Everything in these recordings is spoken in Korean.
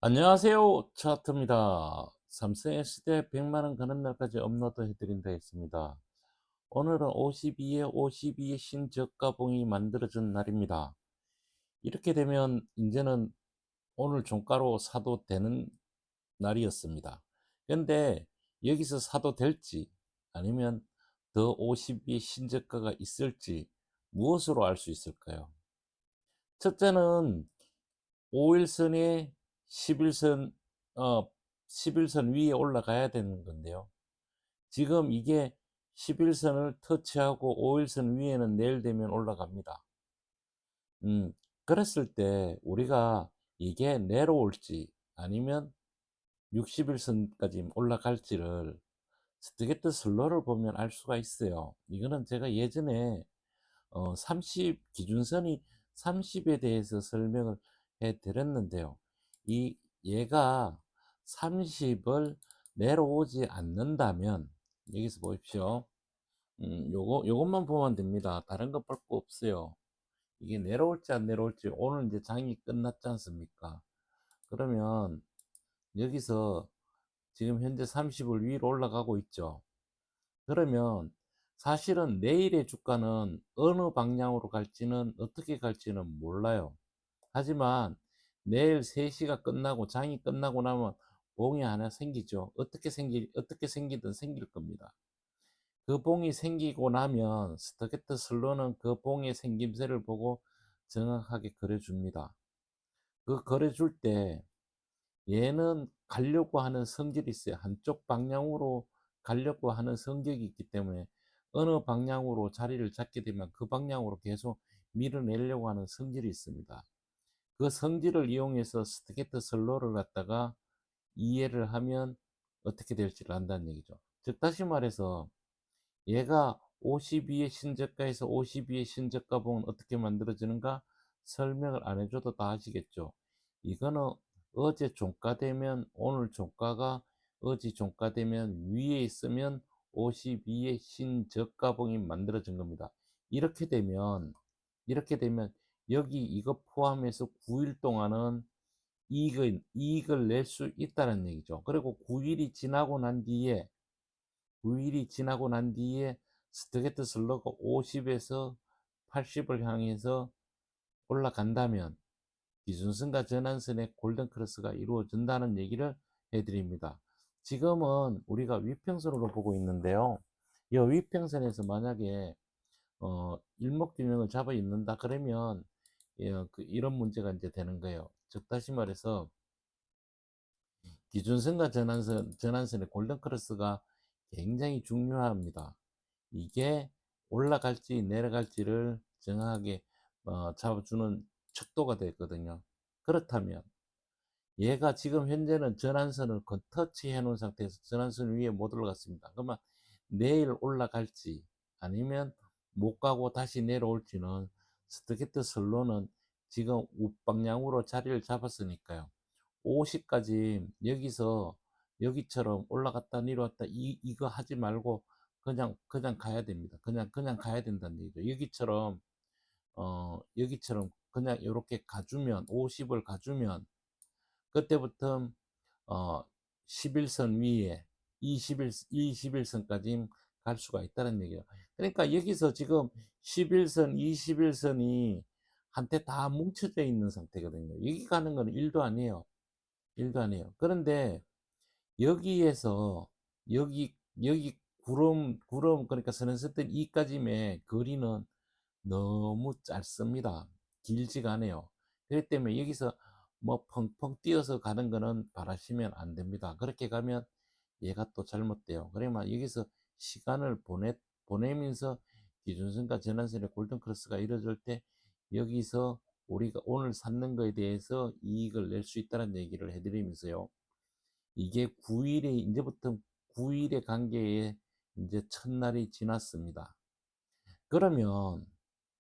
안녕하세요. 차트입니다. 삼성의 시대 100만원 가는 날까지 업로드 해드린다 했습니다. 오늘은 52에 52의 신저가봉이 만들어진 날입니다. 이렇게 되면 이제는 오늘 종가로 사도 되는 날이었습니다. 근데 여기서 사도 될지 아니면 더 52의 신저가가 있을지 무엇으로 알 수 있을까요? 첫째는 5일선에 11선 어 11선 위에 올라가야 되는 건데요. 지금 이게 11선을 터치하고 5일선 위에는 내일 되면 올라갑니다. 그랬을 때 우리가 이게 내려올지 아니면 60일선까지 올라갈지를 스트게트 슬로우를 보면 알 수가 있어요. 이거는 제가 예전에 30 기준선이 30에 대해서 설명을 해 드렸는데요. 이 얘가 30을 내려오지 않는다면 여기서 보십시오. 요것만 보면 됩니다. 다른 거 볼 거 없어요. 이게 내려올지 안 내려올지 오늘 이제 장이 끝났지 않습니까? 그러면 여기서 지금 현재 30을 위로 올라가고 있죠. 그러면 사실은 내일의 주가는 어느 방향으로 갈지는 어떻게 갈지는 몰라요. 하지만 내일 3시가 끝나고 장이 끝나고 나면 봉이 하나 생기죠. 어떻게 생기든 생길 겁니다. 그 봉이 생기고 나면 스토캐트 슬로는 그 봉의 생김새를 보고 정확하게 그려줍니다. 그 그려줄 때 얘는 가려고 하는 성질이 있어요. 한쪽 방향으로 가려고 하는 성격이 있기 때문에 어느 방향으로 자리를 잡게 되면 그 방향으로 계속 밀어내려고 하는 성질이 있습니다. 그 성질을 이용해서 스테게트 슬로우를 갖다가 이해를 하면 어떻게 될지를 안다는 얘기죠. 즉 다시 말해서 얘가 52의 신저가에서 52의 신저가봉은 어떻게 만들어지는가 설명을 안 해줘도 다 아시겠죠. 이거는 어제 종가 되면 오늘 종가가 어제 종가 되면 위에 있으면 52의 신저가봉이 만들어진 겁니다. 이렇게 되면 여기 이거 포함해서 9일 동안은 이익을 낼 수 있다는 얘기죠. 그리고 9일이 지나고 난 뒤에 스트레이트 슬로가 50에서 80을 향해서 올라간다면 기준선과 전환선의 골든 크로스가 이루어진다는 얘기를 해드립니다. 지금은 우리가 위평선으로 보고 있는데요. 이 위평선에서 만약에 일목균형을 잡아 있는다 그러면 이런 문제가 이제 되는 거예요. 즉 다시 말해서 기준선과 전환선의 골든 크로스가 굉장히 중요합니다. 이게 올라갈지 내려갈지를 정확하게 잡아주는 척도가 됐거든요. 그렇다면 얘가 지금 현재는 전환선을 터치해 놓은 상태에서 전환선 위에 못 올라갔습니다. 그러면 내일 올라갈지 아니면 못 가고 다시 내려올지는 스트레이트 슬로는 지금 우방향으로 자리를 잡았으니까요. 50까지 여기서 여기처럼 올라갔다 내려왔다 이거 하지 말고 그냥 가야 됩니다. 그냥 가야 된다는 얘기죠. 여기처럼 그냥 이렇게 가주면 50을 가주면 그때부터 어 11선 위에 21선까지 갈 수가 있다는 얘기예요. 그러니까 여기서 지금 11선, 21선이 한테 다 뭉쳐져 있는 상태거든요. 여기 가는 건 1도 아니에요. 1도 아니에요. 그런데 여기에서 여기 구름 그러니까 선행스턴 2까지의 거리는 너무 짧습니다. 길지가 않아요. 그렇기 때문에 여기서 뭐 펑펑 뛰어서 가는 거는 바라시면 안 됩니다. 그렇게 가면 얘가 또 잘못돼요. 그러면 여기서 시간을 보내면서 기준선과 전환선의 골든 크로스가 이루어질 때 여기서 우리가 오늘 샀는 거에 대해서 이익을 낼 수 있다는 얘기를 해드리면서요. 이게 9일에 이제부터 9일의 관계에 이제 첫날이 지났습니다. 그러면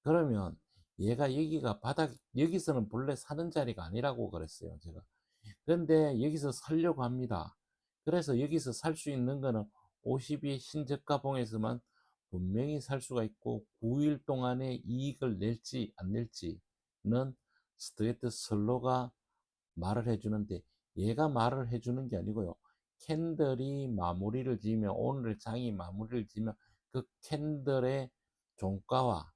그러면 얘가 여기가 바닥 여기서는 본래 사는 자리가 아니라고 그랬어요 제가. 그런데 여기서 살려고 합니다. 그래서 여기서 살 수 있는 거는 50이 신저가봉에서만 분명히 살 수가 있고 9일 동안에 이익을 낼지 안 낼지는 스트레이트 슬로가 말을 해주는데 얘가 말을 해주는 게 아니고요. 캔들이 마무리를 지으면, 오늘의 장이 마무리를 지으면 그 캔들의 종가와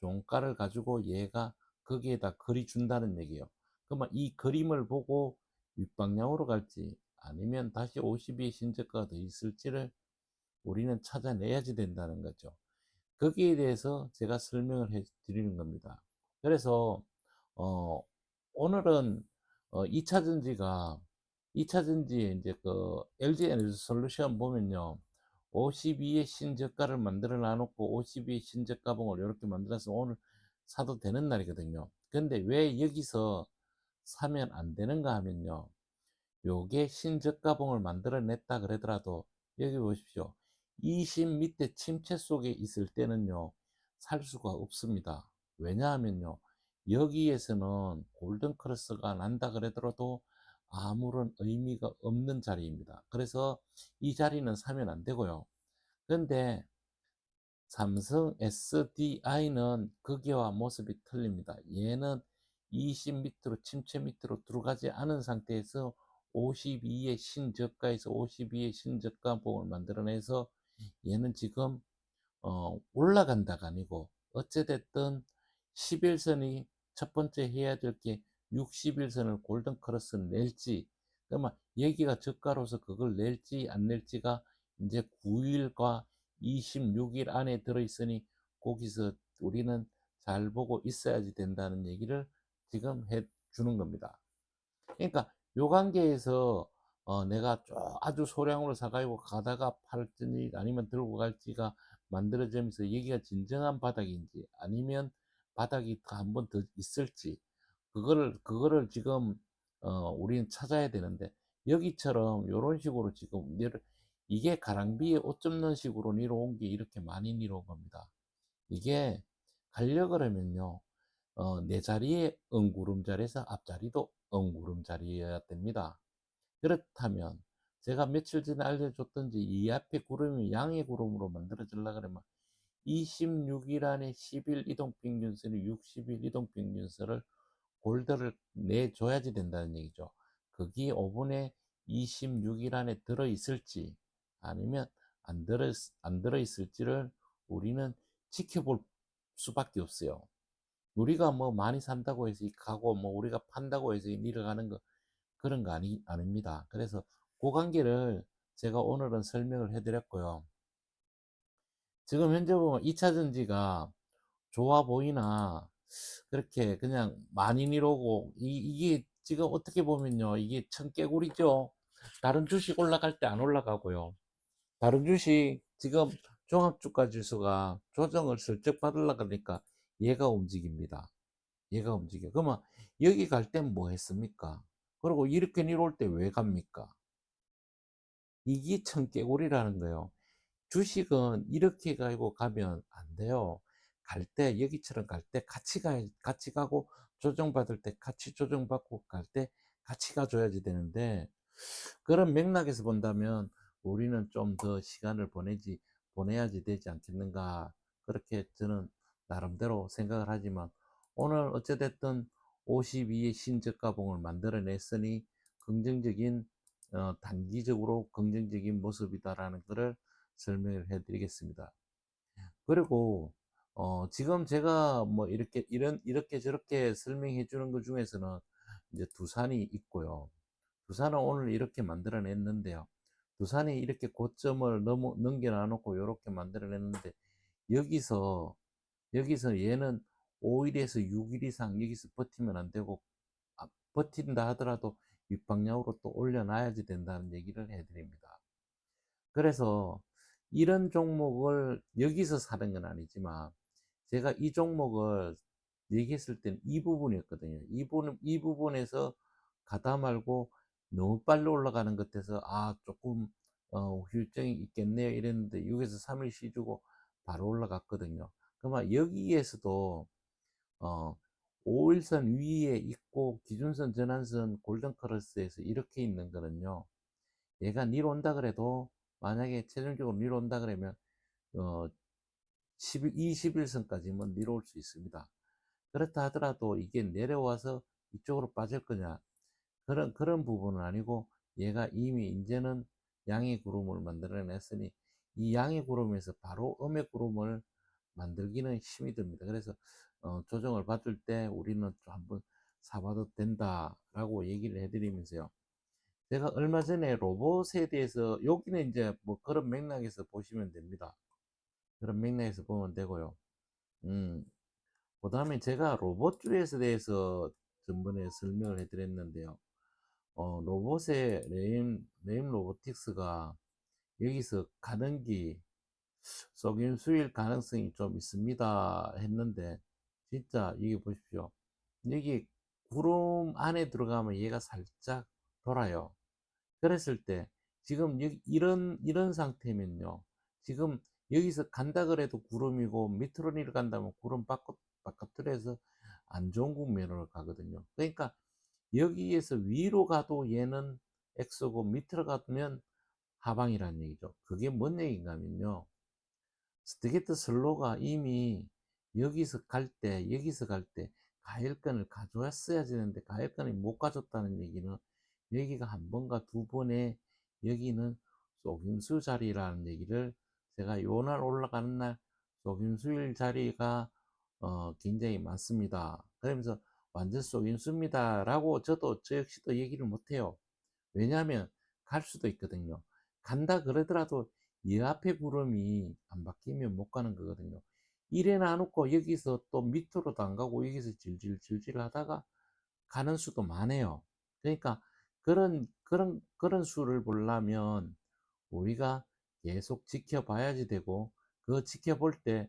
종가를 가지고 얘가 거기에다 그려준다는 얘기예요. 그러면 이 그림을 보고 윗방향으로 갈지 아니면 다시 52의 신저가가 더 있을지를 우리는 찾아내야지 된다는 거죠. 거기에 대해서 제가 설명을 해 드리는 겁니다. 그래서 어 오늘은 2차 전지가 2차 전지에 이제 그 LG 에너지 솔루션 보면요. 52의 신저가를 만들어 놔놓고 52의 신저가봉을 이렇게 만들어서 오늘 사도 되는 날이거든요. 근데 왜 여기서 사면 안 되는가 하면요. 요게 신저가봉을 만들어냈다 그러더라도 여기 보십시오. 20 밑에 침체 속에 있을 때는요, 살 수가 없습니다. 왜냐하면요, 여기에서는 골든크로스가 난다 그러더라도 아무런 의미가 없는 자리입니다. 그래서 이 자리는 사면 안 되고요. 그런데 삼성 SDI는 거기와 모습이 틀립니다. 얘는 20 밑으로 침체 밑으로 들어가지 않은 상태에서 52의 신저가에서 52의 신저가봉을 만들어내서 얘는 지금 올라간다가 아니고 어찌됐든 11선이 첫 번째 해야 될 게 60일선을 골든크로스 낼지, 그러면 여기가 저가로서 그걸 낼지 안 낼지가 이제 9일과 26일 안에 들어있으니 거기서 우리는 잘 보고 있어야지 된다는 얘기를 지금 해 주는 겁니다. 그러니까 요 관계에서 내가 아주 소량으로 사가지고 가다가 팔지 아니면 들고 갈지가 만들어지면서 여기가 진정한 바닥인지 아니면 바닥이 한 번 더 있을지 그거를 지금 우리는 찾아야 되는데, 여기처럼 요런 식으로 지금 이게 가랑비에 옷 접는 식으로 내려온 게 이렇게 많이 내려온 겁니다. 이게 가려 그러면요, 내 자리에 엉구름자리에서 앞자리도 엉구름자리여야 됩니다. 그렇다면 제가 며칠 전에 알려줬던지 이 앞에 구름이 양의 구름으로 만들어지려 그러면 26일 안에 10일 이동평균선이 60일 이동평균선을 골드를 내줘야지 된다는 얘기죠. 거기 5분에 26일 안에 들어있을지 아니면 안 들어있을지를 우리는 지켜볼 수밖에 없어요. 우리가 뭐 많이 산다고 해서 이 가고 뭐 우리가 판다고 해서 내려가는 거 그런 거 아닙니다. 그래서 그 관계를 제가 오늘은 설명을 해드렸고요. 지금 현재 보면 2차 전지가 좋아 보이나 그렇게 그냥 많이 내려오고 이게 지금 어떻게 보면요, 이게 청개구리죠. 다른 주식 올라갈 때 안 올라가고요. 다른 주식 지금 종합주가 지수가 조정을 슬쩍 받으려고 하니까 얘가 움직입니다. 얘가 움직여. 그러면 여기 갈 땐 뭐 했습니까? 그리고 이렇게 내려올 때 왜 갑니까? 이게 청개구리라는 거예요. 주식은 이렇게 가지고 가면 안 돼요. 갈 때, 여기처럼 갈 때 같이 가고, 조정받을 때 같이 조정받고, 갈 때 같이 가줘야지 되는데, 그런 맥락에서 본다면 우리는 좀 더 시간을 보내야지 되지 않겠는가. 그렇게 저는 나름대로 생각을 하지만, 오늘 어찌됐든 52의 신저가봉을 만들어냈으니 긍정적인, 단기적으로 긍정적인 모습이다라는 것을 설명을 해 드리겠습니다. 그리고 지금 제가 뭐 이렇게 저렇게 설명해 주는 것 중에서는 이제 두산이 있고요. 두산은 오늘 이렇게 만들어냈는데요. 두산이 이렇게 고점을 넘겨 놔놓고 이렇게 만들어냈는데, 여기서 얘는 5일에서 6일 이상 여기서 버티면 안 되고, 버틴다 하더라도 윗방향으로 또 올려놔야지 된다는 얘기를 해드립니다. 그래서 이런 종목을 여기서 사는 건 아니지만, 제가 이 종목을 얘기했을 때는 이 부분이었거든요. 이 부분에서 가다 말고 너무 빨리 올라가는 것 같아서 조금 후유증이 있겠네요 이랬는데, 6에서 3일 쉬주고 바로 올라갔거든요. 그러면 여기에서도 어 5일선 위에 있고 기준선 전환선 골든크로스에서 이렇게 있는 거는요, 얘가 내려온다 그래도, 만약에 최종적으로 내려온다 그러면 어 21선까지는 내려올 수 있습니다. 그렇다 하더라도 이게 내려와서 이쪽으로 빠질 거냐, 그런 부분은 아니고, 얘가 이미 인제는 양의 구름을 만들어 냈으니 이 양의 구름에서 바로 음의 구름을 만들기는 힘이 듭니다. 그래서 조정을 받을 때 우리는 좀 한번 사 봐도 된다라고 얘기를 해 드리면서요. 제가 얼마 전에 로봇에 대해서, 여기는 인제 뭐 그런 맥락에서 보시면 됩니다. 그런 맥락에서 보면 되고요. 음 그다음에 제가 로봇주에 대해서 전번에 설명을 해 드렸는데요. 로봇의 레임 로보틱스가 여기서 가능기 속임수일 가능성이 좀 있습니다 했는데, 진짜 이게 보십시오. 여기 구름 안에 들어가면 얘가 살짝 돌아요. 그랬을 때 지금 여기 이런 상태면요. 지금 여기서 간다 그래도 구름이고, 밑으로 내려간다면 구름 바깥으로 해서 안 좋은 국면으로 가거든요. 그러니까 여기에서 위로 가도 얘는 X고, 밑으로 가면 하방이라는 얘기죠. 그게 뭔 얘기인가 하면요. 스티게트 슬로가 이미 여기서 갈 때 가열권을 가져왔어야 되는데 가열권을 못 가졌다는 얘기는, 여기가 한 번과 두 번에 여기는 속임수 자리라는 얘기를, 제가 요날 올라가는 날 속임수일 자리가 굉장히 많습니다. 그러면서 완전 속임수입니다라고 저도 저 역시도 얘기를 못해요. 왜냐하면 갈 수도 있거든요. 간다 그러더라도 이 앞에 구름이 안 바뀌면 못 가는 거거든요. 이래 놔놓고 여기서 또 밑으로도 안 가고 여기서 질질 하다가 가는 수도 많아요. 그러니까 그런 수를 보려면 우리가 계속 지켜봐야지 되고, 그 지켜볼 때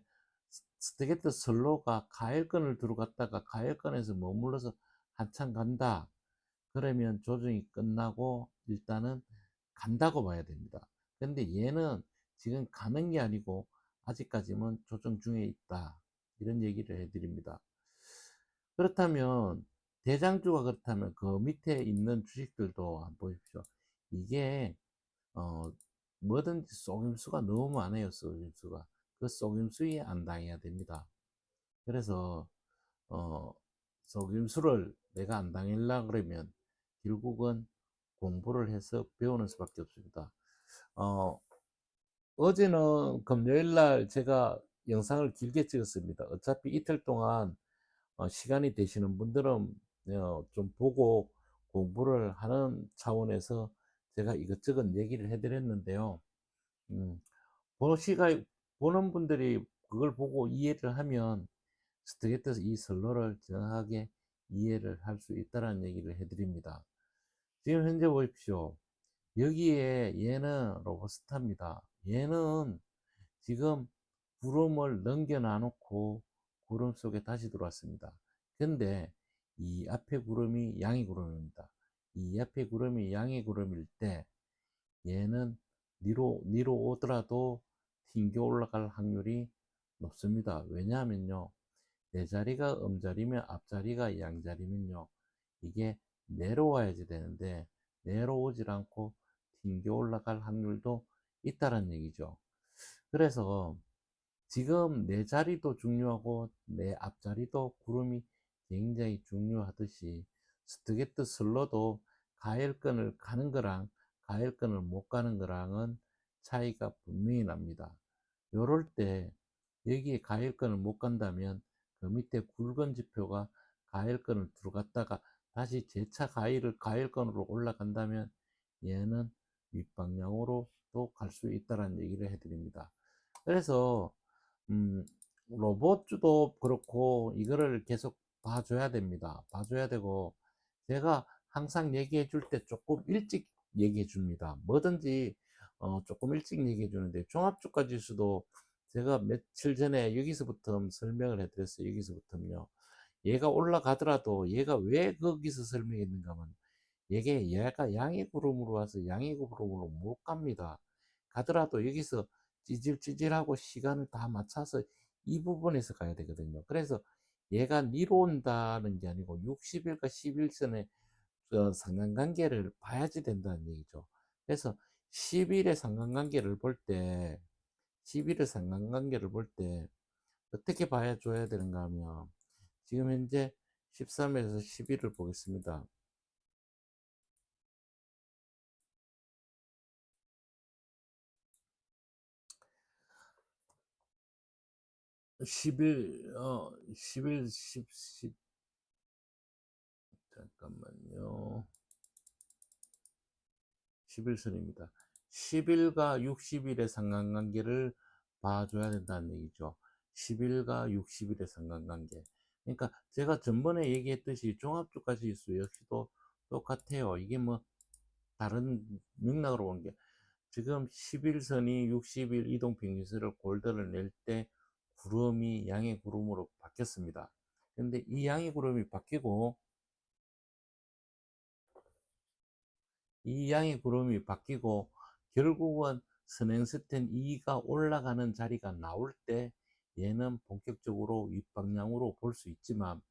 스테게트 슬로가 가열권을 들어갔다가 가열권에서 머물러서 한참 간다. 그러면 조정이 끝나고 일단은 간다고 봐야 됩니다. 근데 얘는 지금 가는 게 아니고 아직까지는 조정 중에 있다. 이런 얘기를 해 드립니다. 그렇다면 대장주가 그렇다면 그 밑에 있는 주식들도 한번 보십시오. 이게 어 뭐든지 속임수가 너무 많아요. 속임수가. 그 속임수에 안 당해야 됩니다. 그래서 어 속임수를 내가 안 당하려 그러면 결국은 공부를 해서 배우는 수밖에 없습니다. 어 어제는 금요일 날 제가 영상을 길게 찍었습니다. 어차피 이틀 동안 시간이 되시는 분들은 좀 보고 공부를 하는 차원에서 제가 이것저것 얘기를 해 드렸는데요. 음 보시가 보는 분들이 그걸 보고 이해를 하면 스트레이트에서 이 선로를 정확하게 이해를 할 수 있다는 얘기를 해 드립니다. 지금 현재 보십시오. 여기에 얘는 로버스타입니다. 얘는 지금 구름을 넘겨 놔놓고 구름 속에 다시 들어왔습니다. 근데 이 앞에 구름이 양의 구름입니다. 이 앞에 구름이 양의 구름일 때 얘는 니로 오더라도 튕겨 올라갈 확률이 높습니다. 왜냐하면요. 내 자리가 음자리면 앞자리가 양자리면요. 이게 내려와야지 되는데 내려오질 않고 튕겨 올라갈 확률도 있다는 얘기죠. 그래서 지금 내 자리도 중요하고 내 앞자리도 구름이 굉장히 중요하듯이, 스트게트 슬로도 가열권을 가는 거랑 가열권을 못 가는 거랑은 차이가 분명히 납니다. 요럴 때 여기에 가열권을 못 간다면 그 밑에 굵은 지표가 가열권을 들어갔다가 다시 재차 가열권으로 올라간다면 얘는 윗방향으로 또 갈 수 있다는 얘기를 해드립니다. 그래서 음, 로봇주도 그렇고 이거를 계속 봐줘야 됩니다. 봐줘야 되고, 제가 항상 얘기해 줄 때 조금 일찍 얘기해 줍니다. 뭐든지 조금 일찍 얘기해 주는데, 종합주가 지수도 제가 며칠 전에 여기서부터 설명을 해 드렸어요. 여기서부터요. 얘가 올라가더라도 얘가 왜 거기서 설명했는가 하면, 얘가 양의 구름으로 와서 양의 구름으로 못 갑니다. 가더라도 여기서 찌질찌질하고 시간을 다 맞춰서 이 부분에서 가야 되거든요. 그래서 얘가 니로 온다는 게 아니고 60일과 11선의 상관관계를 봐야지 된다는 얘기죠. 그래서 10일의 상관관계를 볼 때, 10일의 상관관계를 볼 때 어떻게 봐야 줘야 되는가 하면, 지금 현재 13에서 11을 보겠습니다. 10일 10일 10 잠깐만요. 11선입니다. 10일과 60일의 상관관계를 봐줘야 된다는 얘기죠. 10일과 60일의 상관관계. 그러니까 제가 전번에 얘기했듯이 종합주가지수 역시도 똑같아요. 이게 뭐 다른 맥락으로 보는 게 지금 11선이 60일 이동평균선을 골드를 낼 때 구름이 양의 구름으로 바뀌었습니다. 근데 이 양의 구름이 바뀌고 이 양의 구름이 바뀌고 결국은 선행스텐 2가 올라가는 자리가 나올 때 얘는 본격적으로 윗방향으로 볼 수 있지만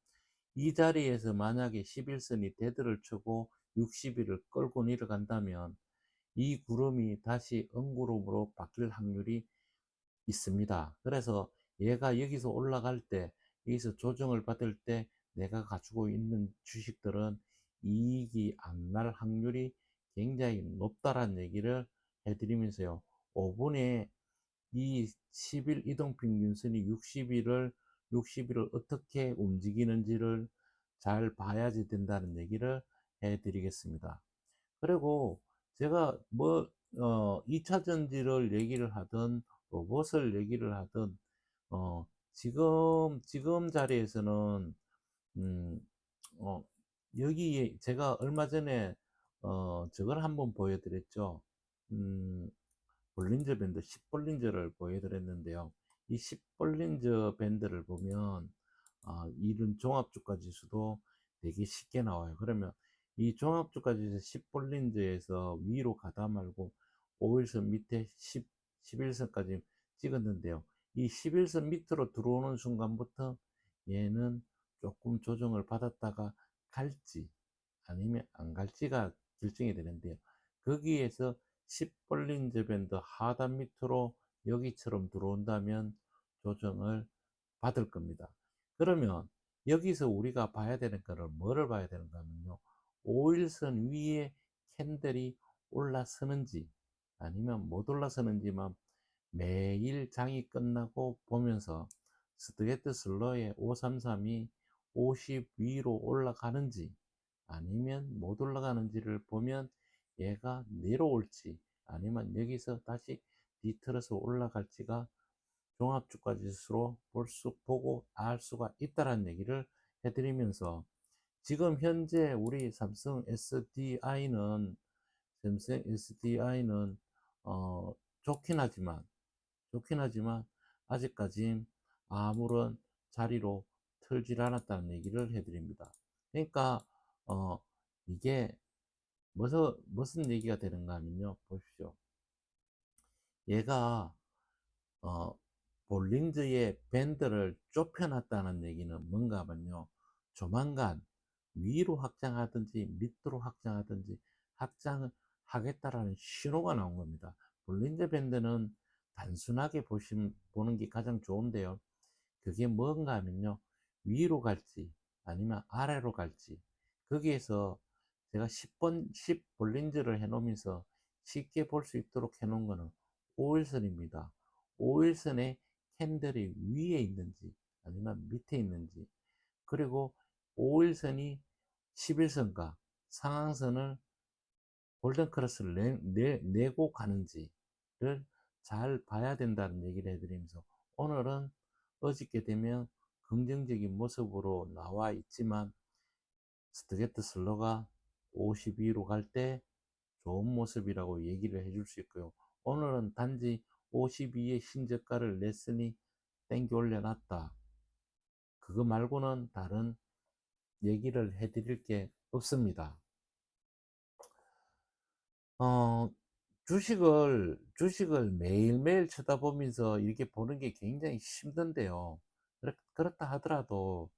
이 자리에서 만약에 11선이 데드를 쳐고 60일을 끌고 내려간다면 이 구름이 다시 음구름으로 바뀔 확률이 있습니다. 그래서 얘가 여기서 올라갈 때 여기서 조정을 받을 때 내가 가지고 있는 주식들은 이익이 안 날 확률이 굉장히 높다라는 얘기를 해드리면서요. 5분에 이 10일 이동평균선이 60일을 어떻게 움직이는지를 잘 봐야지 된다는 얘기를 해드리겠습니다. 그리고 제가 뭐 2차 전지를 얘기를 하든 로봇을 얘기를 하든 지금 자리에서는 음, 어, 여기에 제가 얼마 전에 저걸 한번 보여드렸죠. 음, 볼린저 밴드 10볼린저를 보여드렸는데요. 이 10볼린저 밴드를 보면 이런 종합주가 지수도 되게 쉽게 나와요. 그러면 이 종합주가 지수 10볼린저에서 위로 가다 말고 5일선 밑에 11선까지 찍었는데요. 이 11선 밑으로 들어오는 순간부터 얘는 조금 조정을 받았다가 갈지 아니면 안 갈지가 결정이 되는데요. 거기에서 10볼린저 밴드 하단 밑으로 여기처럼 들어온다면 조정을 받을 겁니다. 그러면 여기서 우리가 봐야 되는 거를 뭐를 봐야 되는가 하면요. 5일선 위에 캔들이 올라서는지 아니면 못 올라서는지만 매일 장이 끝나고 보면서 스트레이트 슬로의 533이 50 위로 올라가는지 아니면 못 올라가는지를 보면 얘가 내려올지 아니면 여기서 다시 뒤틀어서 올라갈지가 종합주가 지수로 보고 알 수가 있다는 얘기를 해드리면서 지금 현재 우리 삼성 SDI는 어, 좋긴 하지만 좋긴 하지만 아직까지 아무런 자리로 틀질 않았다는 얘기를 해드립니다. 그러니까 어, 이게 무슨 얘기가 되는가 하면요. 보십시오. 얘가 어, 볼린저의 밴드를 좁혀놨다는 얘기는 뭔가 하면요. 조만간 위로 확장하든지 밑으로 확장하든지 확장을 하겠다라는 신호가 나온 겁니다. 볼린저 밴드는 단순하게 보는 게 가장 좋은데요. 그게 뭔가 하면요. 위로 갈지 아니면 아래로 갈지 거기에서 제가 10 볼린저를 해놓으면서 쉽게 볼 수 있도록 해놓은 거는 5일선입니다. 5일선에 캔들이 위에 있는지 아니면 밑에 있는지 그리고 5일선이 11선과 상한선을 골든크로스를 내고 가는지를 잘 봐야 된다는 얘기를 해드리면서 오늘은 어저께 되면 긍정적인 모습으로 나와 있지만 스트레이트 슬로가 52로 갈 때 좋은 모습이라고 얘기를 해줄 수 있고요. 오늘은 단지 52의 신저가를 냈으니 땡겨 올려놨다. 그거 말고는 다른 얘기를 해드릴 게 없습니다. 어, 주식을 매일매일 쳐다보면서 이렇게 보는 게 굉장히 힘든데요. 그렇다 하더라도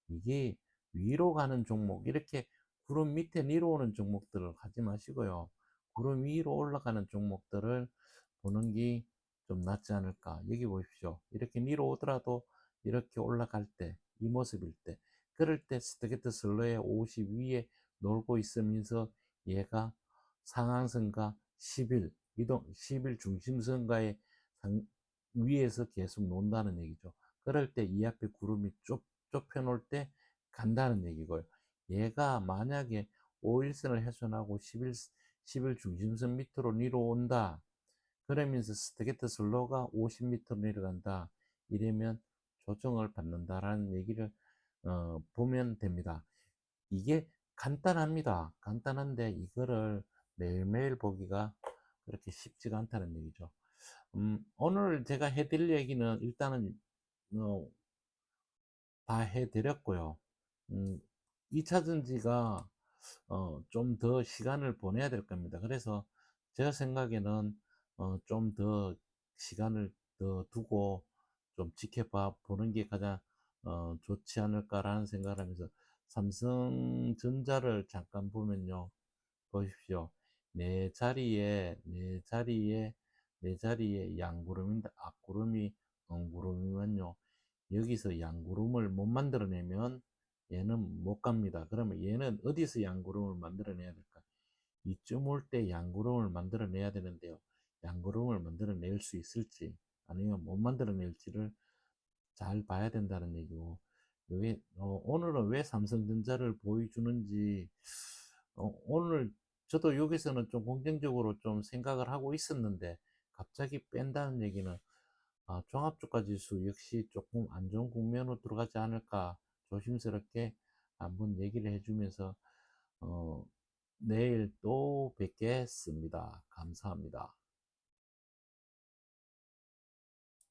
이게 위로 가는 종목, 이렇게 구름 밑에 내려오는 종목들을 하지 마시고요. 구름 위로 올라가는 종목들을 보는 게 좀 낫지 않을까. 여기 보십시오. 이렇게 내려오더라도 이렇게 올라갈 때, 이 모습일 때, 그럴 때 스트레이트 슬로의 50 위에 놀고 있으면서 얘가 상한선과 10일, 이동, 10일 중심선과의 위에서 계속 논다는 얘기죠. 그럴 때 이 앞에 구름이 좁혀 놓을 때 간다는 얘기고요. 얘가 만약에 5일선을 훼손하고 10일 중심선 밑으로 내려온다. 그러면서 스트레이트 슬로우가 50m 내려간다. 이러면 조정을 받는다라는 얘기를 보면 됩니다. 이게 간단합니다. 간단한데 이거를 매일매일 보기가 그렇게 쉽지가 않다는 얘기죠. 오늘 제가 해드릴 얘기는 일단은 어, 다 해드렸고요. 음, 2차 전지가 좀 더 시간을 보내야 될 겁니다. 그래서 제가 생각에는 좀 더 시간을 더 두고 좀 지켜봐 보는 게 가장 좋지 않을까라는 생각을 하면서 삼성전자를 잠깐 보면요. 보십시오. 내 자리에 양구름인데 앞구름이 엉구름이면요. 여기서 양구름을 못 만들어내면 얘는 못 갑니다. 그러면 얘는 어디서 양구름을 만들어내야 될까? 이쯤 올 때 양구름을 만들어내야 되는데요. 양구름을 만들어낼 수 있을지 아니면 못 만들어낼지를 잘 봐야 된다는 얘기고, 오늘은 왜 삼성전자를 보여주는지, 오늘 저도 여기서는 좀 긍정적으로 좀 생각을 하고 있었는데, 갑자기 뺀다는 얘기는, 종합주가 지수 역시 조금 안 좋은 국면으로 들어가지 않을까, 조심스럽게 한번 얘기를 해주면서, 어, 내일 또 뵙겠습니다. 감사합니다.